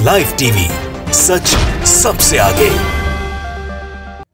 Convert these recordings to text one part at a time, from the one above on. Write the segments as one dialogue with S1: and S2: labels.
S1: Live TV, सच सबसे आगे।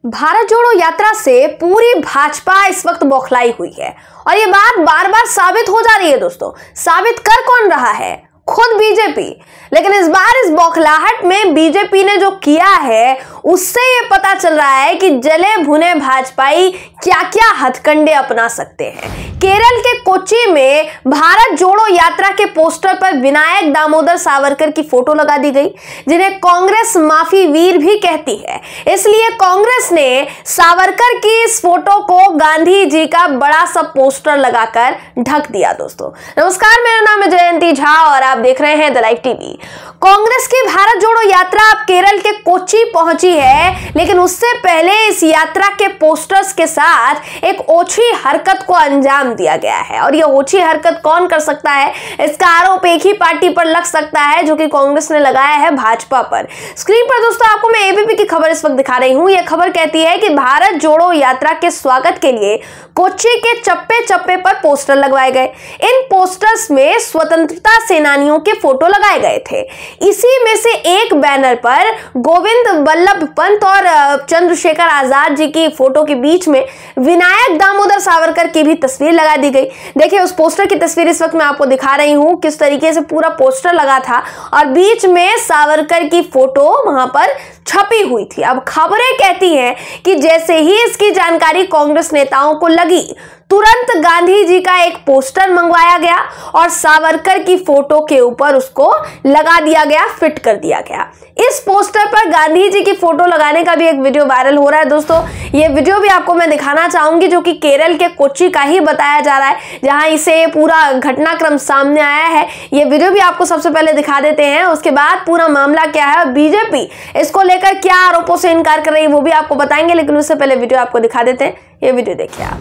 S2: भारत जोड़ो यात्रा से पूरी भाजपा इस वक्त बौखलाई हुई है और ये बात बार बार साबित हो जा रही है दोस्तों। साबित कर कौन रहा है? खुद बीजेपी। लेकिन इस बार इस बौखलाहट में बीजेपी ने जो किया है उससे ये पता चल रहा है कि जले भुने भाजपाई क्या क्या हथकंडे अपना सकते हैं। केरल के कोच्चि में भारत जोड़ो यात्रा के पोस्टर पर विनायक दामोदर सावरकर की फोटो लगा दी गई, जिन्हें कांग्रेस माफी वीर भी कहती है। इसलिए कांग्रेस ने सावरकर की इस फोटो को गांधी जी का बड़ा सा पोस्टर लगाकर ढक दिया। दोस्तों नमस्कार, मेरा नाम है जयंती झा और आप देख रहे हैं द लाइव टीवी। कांग्रेस की भारत जोड़ो यात्रा अब केरल के कोच्चि पहुंची है, लेकिन उससे पहले इस यात्रा के पोस्टर्स के साथ एक ओछी हरकत को अंजाम दिया गया है। और यह ओछी हरकत कौन कर सकता है? इसका आरोप एक ही पार्टी पर लग सकता है जो कि कांग्रेस ने लगाया है भाजपा पर। स्क्रीन पर दोस्तों आपको मैं एबीपी की खबर इस वक्त दिखा रही हूं। यह खबर कहती है कि भारत जोड़ो यात्रा के स्वागत के लिए कोच्चि के चप्पे चप्पे पर पोस्टर लगवाए गए। इन पोस्टर्स में स्वतंत्रता सेनानियों के फोटो लगाए गए थे। इसी में से एक बैनर पर गोविंद बल्लभ पंत और चंद्रशेखर आजाद जी की फोटो के बीच में विनायक दामोदर सावरकर की भी तस्वीर लगा दी गई। देखिए उस पोस्टर की तस्वीर इस वक्त मैं आपको दिखा रही हूं, किस तरीके से पूरा पोस्टर लगा था और बीच में सावरकर की फोटो वहां पर छपी हुई थी। अब खबरें कहती हैं कि जैसे ही इसकी जानकारी कांग्रेस नेताओं को लगी, तुरंत गांधी जी का एक पोस्टर मंगवाया गया और सावरकर की फोटो के ऊपर उसको लगा दिया गया, फिट कर दिया गया। इस पोस्टर पर गांधी जी की फोटो लगाने का भी एक वीडियो वायरल हो रहा है दोस्तों। ये वीडियो भी आपको मैं दिखाना चाहूंगी, जो कि केरल के कोच्चि का ही बताया जा रहा है, जहां इसे पूरा घटनाक्रम सामने आया है। ये वीडियो भी आपको सबसे पहले दिखा देते हैं, उसके बाद पूरा मामला क्या है और बीजेपी इसको लेकर क्या आरोपों से इनकार कर रही है वो भी आपको बताएंगे। लेकिन उससे पहले वीडियो आपको दिखा देते हैं, ये वीडियो देखिए आप।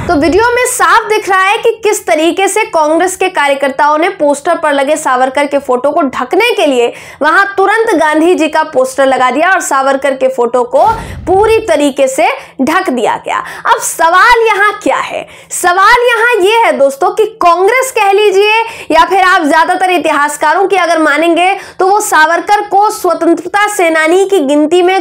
S2: तो वीडियो में साफ दिख रहा है कि किस तरीके से कांग्रेस के कार्यकर्ताओं ने पोस्टर पर लगे सावरकर के फोटो को ढकने के लिए वहां तुरंत गांधी जी का पोस्टर लगा दिया और सावरकर के फोटो को पूरी तरीके से ढक दिया गया। अब सवाल यहां क्या है? सवाल यहां यह है दोस्तों कि कांग्रेस कह लीजिए या फिर आप ज्यादातर इतिहासकारों की अगर मानेंगे तो वो सावरकर को स्वतंत्रता सेनानी की गिनती में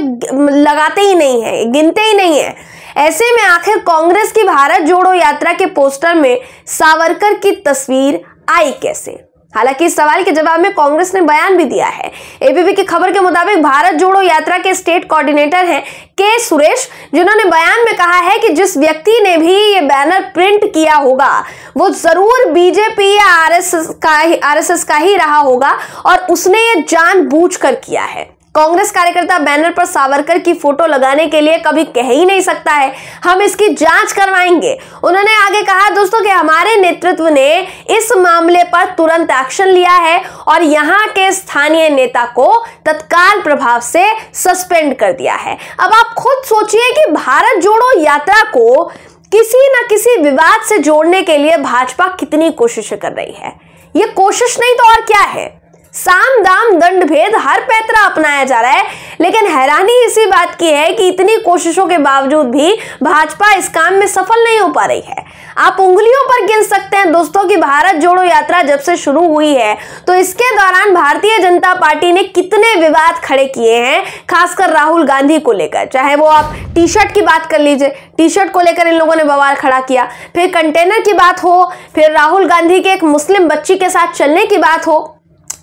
S2: लगाते ही नहीं है, गिनते ही नहीं है। ऐसे में आखिर कांग्रेस की भारत जोड़ो यात्रा के पोस्टर में सावरकर की तस्वीर आई कैसे? हालांकि इस सवाल के जवाब में कांग्रेस ने बयान भी दिया है। एबीपी की खबर के मुताबिक भारत जोड़ो यात्रा के स्टेट कोऑर्डिनेटर हैं के सुरेश, जिन्होंने बयान में कहा है कि जिस व्यक्ति ने भी ये बैनर प्रिंट किया होगा वो जरूर बीजेपी या आरएसएस का ही रहा होगा और उसने ये जानबूझकर किया है। कांग्रेस कार्यकर्ता बैनर पर सावरकर की फोटो लगाने के लिए कभी कह ही नहीं सकता है, हम इसकी जांच करवाएंगे। उन्होंने आगे कहा दोस्तों कि हमारे नेतृत्व ने इस मामले पर तुरंत एक्शन लिया है और यहां के स्थानीय नेता को तत्काल प्रभाव से सस्पेंड कर दिया है। अब आप खुद सोचिए कि भारत जोड़ो यात्रा को किसी न किसी विवाद से जोड़ने के लिए भाजपा कितनी कोशिशें कर रही है। यह कोशिश नहीं तो और क्या है? साम दाम दंड भेद हर पैतरा अपनाया जा रहा है, लेकिन हैरानी इसी बात की है कि इतनी कोशिशों के बावजूद भी भाजपा इस काम में सफल नहीं हो पा रही है। आप उंगलियों पर गिन सकते हैं दोस्तों कि भारत जोड़ो यात्रा जब से शुरू हुई है तो इसके दौरान भारतीय जनता पार्टी ने कितने विवाद खड़े किए हैं, खासकर राहुल गांधी को लेकर। चाहे वो आप टी शर्ट की बात कर लीजिए, टी शर्ट को लेकर इन लोगों ने बवाल खड़ा किया, फिर कंटेनर की बात हो, फिर राहुल गांधी के एक मुस्लिम बच्ची के साथ चलने की बात हो,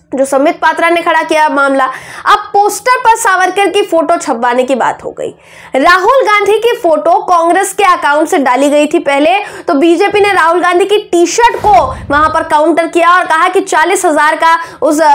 S2: जो संबित पात्रा ने खड़ा किया मामला। अब पोस्टर पर सावरकर की फोटो छपवाने की बात हो गई। राहुल गांधी की फोटो कांग्रेस के अकाउंट से डाली गई थी पहले, तो बीजेपी ने राहुल गांधी की टी शर्ट को वहां पर काउंटर किया और कहा कि 40,000 का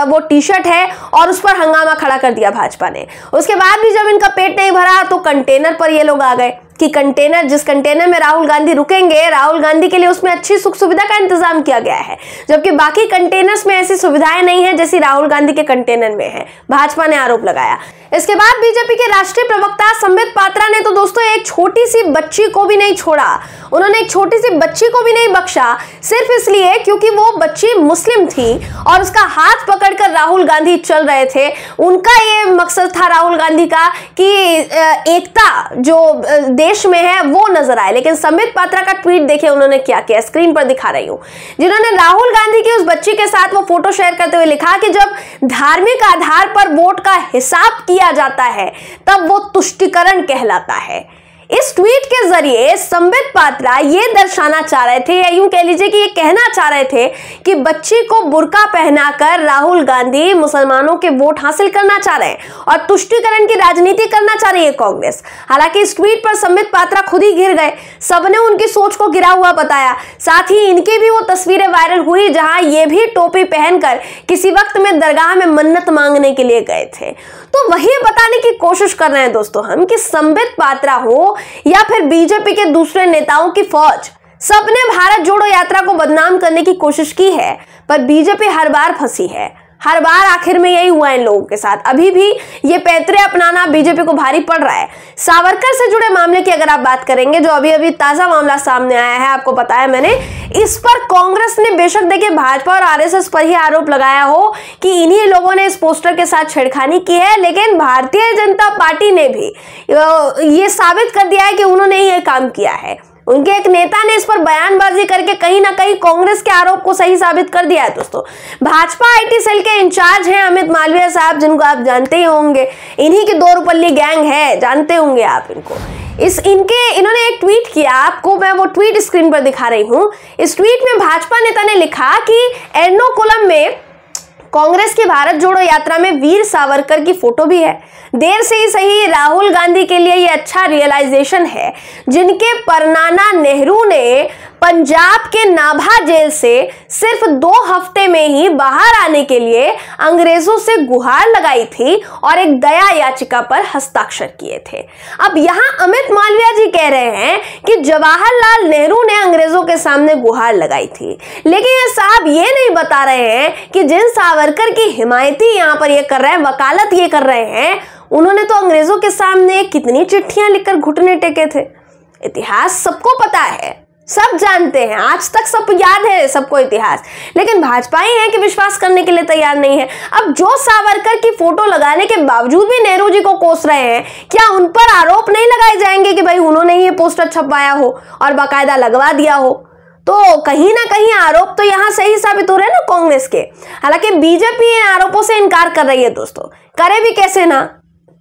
S2: वो टी शर्ट है और उस पर हंगामा खड़ा कर दिया भाजपा ने। उसके बाद भी जब इनका पेट नहीं भरा तो कंटेनर पर ये लोग आ गए कि कंटेनर, जिस कंटेनर में राहुल गांधी रुकेंगे, राहुल गांधी के लिए उसमें अच्छी सुख सुविधा का इंतजाम किया गया है, जबकि बाकी कंटेनर्स में ऐसी सुविधाएं नहीं है जैसी राहुल गांधी के कंटेनर में है, भाजपा ने आरोप लगाया। इसके बाद बीजेपी के राष्ट्रीय प्रवक्ता संबित पात्रा ने तो दोस्तों एक छोटी सी बच्ची को भी नहीं छोड़ा। उन्होंने एक छोटी सी बच्ची को भी नहीं बख्शा, सिर्फ इसलिए क्योंकि वो बच्ची मुस्लिम थी और उसका हाथ पकड़कर राहुल गांधी चल रहे थे। उनका ये मकसद था राहुल गांधी का कि एकता जो देश में है वो नजर आए। लेकिन संबित पात्रा का ट्वीट देखिए उन्होंने क्या किया, स्क्रीन पर दिखा रही हूं, जिन्होंने राहुल गांधी की उस बच्ची के साथ वो फोटो शेयर करते हुए लिखा कि जब धार्मिक आधार पर वोट का हिसाब किया जाता है तब वो तुष्टीकरण कहलाता है। इस ट्वीट के जरिए संबित पात्रा ये दर्शाना चाह रहे थे, या यूं कह लीजिए कि ये कहना चाह रहे थे कि बच्ची को बुर्का पहनाकर राहुल गांधी मुसलमानों के वोट हासिल करना चाह रहे हैं और तुष्टीकरण की राजनीति करना चाह रही है कांग्रेस। हालांकि इस ट्वीट पर संबित पात्रा खुद ही घिर गए, सबने उनकी सोच को गिरा हुआ बताया। साथ ही इनकी भी वो तस्वीरें वायरल हुई जहां ये भी टोपी पहनकर किसी वक्त में दरगाह में मन्नत मांगने के लिए गए थे। तो वही बताने की कोशिश कर रहे हैं दोस्तों हम कि संबित पात्रा हो या फिर बीजेपी के दूसरे नेताओं की फौज, सबने भारत जोड़ो यात्रा को बदनाम करने की कोशिश की है, पर बीजेपी हर बार फंसी है। हर बार आखिर में यही हुआ इन लोगों के साथ। अभी भी ये पैतरे अपनाना बीजेपी को भारी पड़ रहा है। सावरकर से जुड़े मामले की अगर आप बात करेंगे, जो अभी अभी ताजा मामला सामने आया है, आपको बताया मैंने, इस पर कांग्रेस ने बेशक देखिए भाजपा और आरएसएस पर ही आरोप लगाया हो कि इन्हीं लोगों ने इस पोस्टर के साथ छेड़खानी की है, लेकिन भारतीय जनता पार्टी ने भी ये साबित कर दिया है कि उन्होंने ये काम किया है। उनके एक नेता ने इस पर बयानबाजी करके कहीं ना कहीं कांग्रेस के आरोप को सही साबित कर दिया है दोस्तों। भाजपा आईटी सेल के इंचार्ज हैं अमित मालवीय साहब, जिनको आप जानते ही होंगे, इन्हीं की दो रुपल्ली गैंग है, जानते होंगे आप इनको। इन्होंने एक ट्वीट किया, आपको मैं वो ट्वीट स्क्रीन पर दिखा रही हूं। इस ट्वीट में भाजपा नेता ने लिखा कि एर्नाकुलम में कांग्रेस की भारत जोड़ो यात्रा में वीर सावरकर की फोटो भी है। देर से ही सही, राहुल गांधी के लिए यह अच्छा रियलाइजेशन है, जिनके परनाना नेहरू ने पंजाब के नाभा जेल से सिर्फ 2 हफ्ते में ही बाहर आने के लिए अंग्रेजों से गुहार लगाई थी और एक दया याचिका पर हस्ताक्षर किए थे। अब यहां अमित मालवीय जी कह रहे हैं कि जवाहरलाल नेहरू ने अंग्रेजों के सामने गुहार लगाई थी, लेकिन ये साहब ये नहीं बता रहे हैं कि जिन सावरकर की हिमायती यहां पर ये कर रहे हैं, वकालत ये कर रहे हैं, उन्होंने तो अंग्रेजों के सामने कितनी चिट्ठियां लिखकर घुटने टेके थे। इतिहास सबको पता है, सब जानते हैं, आज तक सब याद है सबको इतिहास, लेकिन भाजपा ही है कि विश्वास करने के लिए तैयार नहीं है। अब जो सावरकर की फोटो लगाने के बावजूद भी नेहरू जी को कोस रहे हैं, क्या उन पर आरोप नहीं लगाए जाएंगे कि भाई उन्होंने ये पोस्टर छपवाया हो और बाकायदा लगवा दिया हो? तो कहीं ना कहीं आरोप तो यहां सही साबित हो रहे हैं ना कांग्रेस के। हालांकि बीजेपी इन आरोपों से इनकार कर रही है दोस्तों, करे भी कैसे ना,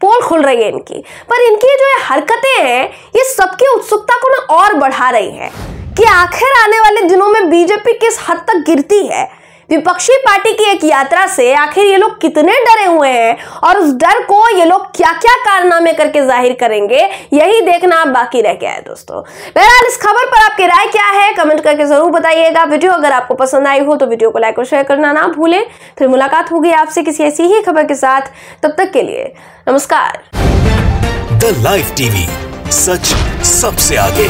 S2: पोल खुल रही है इनकी। पर इनकी जो हरकतें हैं ये सबकी उत्सुकता को ना और बढ़ा रही है कि आखिर आने वाले दिनों में बीजेपी किस हद तक गिरती है। विपक्षी पार्टी की एक यात्रा से आखिर ये लोग कितने डरे हुए हैं और उस डर को ये लोग क्या क्या कारनामे करके जाहिर करेंगे, यही देखना बाकी रह गया है दोस्तों। बहरहाल इस खबर पर आपकी राय क्या है कमेंट करके जरूर बताइएगा। वीडियो अगर आपको पसंद आई हो तो वीडियो को लाइक और शेयर करना ना भूलें। फिर मुलाकात होगी आपसे किसी ऐसी ही खबर के साथ, तब तक के लिए नमस्कार।
S1: द लाइव टीवी, सच सबसे आगे।